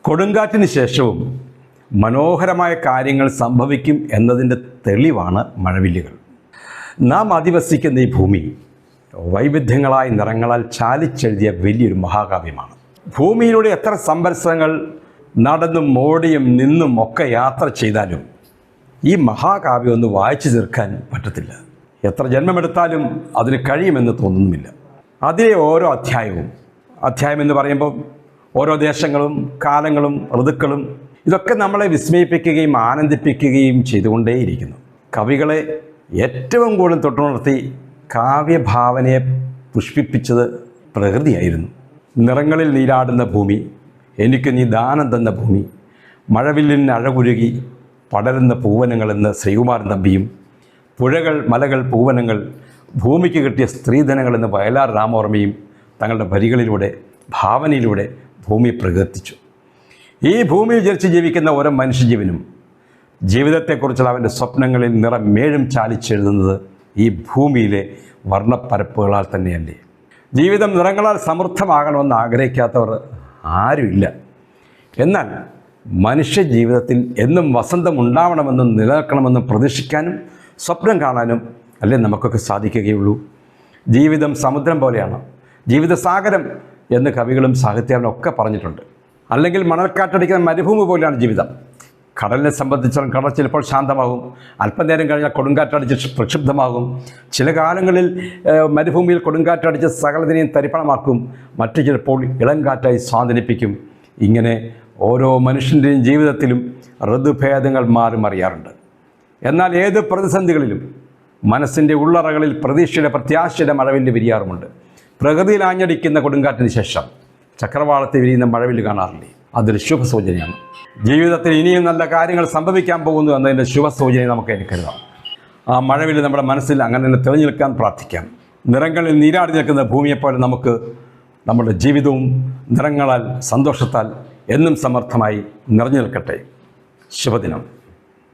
കൊടുങ്കാറ്റിന് ശേഷവും മനോഹരമായ കാര്യങ്ങൾ സംഭവിക്കും എന്നതിൻ്റെ തെളിവാണ് മഴവില്ലുകൾ. നാം അധിവസിക്കുന്ന ഈ ഭൂമി വൈവിധ്യങ്ങളായ നിറങ്ങളാൽ ചാലിച്ചെഴുതിയ വലിയൊരു മഹാകാവ്യമാണ്. ഭൂമിയിലൂടെ എത്ര സംവത്സരങ്ങൾ നടന്നും ഓടിയും നിന്നും ഒക്കെ യാത്ര ചെയ്താലും ഈ മഹാകാവ്യം ഒന്ന് വായിച്ചു തീർക്കാൻ പറ്റത്തില്ല. എത്ര ജന്മമെടുത്താലും അതിന് കഴിയുമെന്ന് തോന്നുന്നുമില്ല. അതിലെ ഓരോ അധ്യായം എന്ന് പറയുമ്പോൾ ഓരോ ദേശങ്ങളും കാലങ്ങളും ഋതുക്കളും ഇതൊക്കെ നമ്മളെ വിസ്മയിപ്പിക്കുകയും ആനന്ദിപ്പിക്കുകയും ചെയ്തുകൊണ്ടേയിരിക്കുന്നു. കവികളെ ഏറ്റവും കൂടുതൽ തൊട്ടുണർത്തി കാവ്യഭാവനയെ പുഷ്പിപ്പിച്ചത് പ്രകൃതിയായിരുന്നു. നിറങ്ങളിൽ നീരാടുന്ന ഭൂമി, എനിക്ക് നീ ദാനം തന്ന ഭൂമി, മഴവില്ലിന് അഴകുരുകി പടരുന്ന പൂവനങ്ങളെന്ന് ശ്രീകുമാരൻ തമ്പിയും, പുഴകൾ മലകൾ പൂവനങ്ങൾ ഭൂമിക്ക് കിട്ടിയ സ്ത്രീധനങ്ങളെന്ന് വയലാർ രാമവർമ്മയും തങ്ങളുടെ വരികളിലൂടെ ഭാവനയിലൂടെ ഭൂമിയെ പ്രകീർത്തിച്ചു. ഈ ഭൂമിയിൽ ജനിച്ച് ജീവിക്കുന്ന ഓരോ മനുഷ്യജീവനും ജീവിതത്തെക്കുറിച്ചുള്ള അവൻ്റെ സ്വപ്നങ്ങളിൽ നിറമേഴും ചാലിച്ചെഴുതുന്നത് ഈ ഭൂമിയിലെ വർണ്ണപ്പരപ്പുകളാൽ തന്നെയല്ലേ. ജീവിതം നിറങ്ങളാൽ സമൃദ്ധമാകണമെന്ന് ആഗ്രഹിക്കാത്തവർ ആരുമില്ല. എന്നാൽ മനുഷ്യ ജീവിതത്തിൽ എന്നും വസന്തം ഉണ്ടാവണമെന്നും നിലനിൽക്കണമെന്നും പ്രതീക്ഷിക്കാനും സ്വപ്നം കാണാനും അല്ലേ നമുക്കൊക്കെ സാധിക്കുകയുള്ളൂ. ജീവിതം സമുദ്രം പോലെയാണ്, ജീവിതസാഗരം എന്ന് കവികളും സാഹിത്യകാരനും ഒക്കെ പറഞ്ഞിട്ടുണ്ട്. അല്ലെങ്കിൽ മണൽക്കാറ്റടിക്കുന്ന മരുഭൂമി പോലെയാണ് ജീവിതം. കടലിനെ സംബന്ധിച്ചാൽ കടൽ ചിലപ്പോൾ ശാന്തമാകും, അല്പനേരം കഴിഞ്ഞാൽ കൊടുങ്കാറ്റടിച്ച് പ്രക്ഷുബ്ധമാകും. ചില കാലങ്ങളിൽ മരുഭൂമിയിൽ കൊടുങ്കാറ്റടിച്ച് സകലതിനെയും തരിപ്പണമാക്കും, മറ്റു ചിലപ്പോൾ ഇളം കാറ്റായി സ്വാധീനിപ്പിക്കും. ഇങ്ങനെ ഓരോ മനുഷ്യൻ്റെയും ജീവിതത്തിലും ഋതുഭേദങ്ങൾ മാറി മറിയാറുണ്ട്. എന്നാൽ ഏത് പ്രതിസന്ധികളിലും മനസ്സിൻ്റെ ഉള്ളറകളിൽ പ്രതീക്ഷയുടെ പ്രത്യാശയുടെ മഴവില്ല് വിരിയാറുമുണ്ട്. പ്രകൃതിയിൽ ആഞ്ഞടിക്കുന്ന കൊടുങ്കാറ്റിന് ശേഷം ചക്രവാളത്തിൽ വിരിയുന്ന മഴവില്ല് കാണാറില്ലേ? അതൊരു ശുഭസൂചനയാണ്. ജീവിതത്തിൽ ഇനിയും നല്ല കാര്യങ്ങൾ സംഭവിക്കാൻ പോകുന്നു എന്നതിൻ്റെ ശുഭസൂചനയെ നമുക്ക് കരുതാം. ആ മഴവില്ല് നമ്മുടെ മനസ്സിൽ അങ്ങനെ തന്നെ തെളിഞ്ഞു നിൽക്കാൻ പ്രാർത്ഥിക്കാം. നിറങ്ങളിൽ നീരാടി നിൽക്കുന്ന ഭൂമിയെപ്പോലെ നമുക്ക് നമ്മുടെ ജീവിതവും നിറങ്ങളാൽ സന്തോഷത്താൽ എന്നും സമർത്ഥമായി നിറഞ്ഞു നിൽക്കട്ടെ. ശുഭദിനം.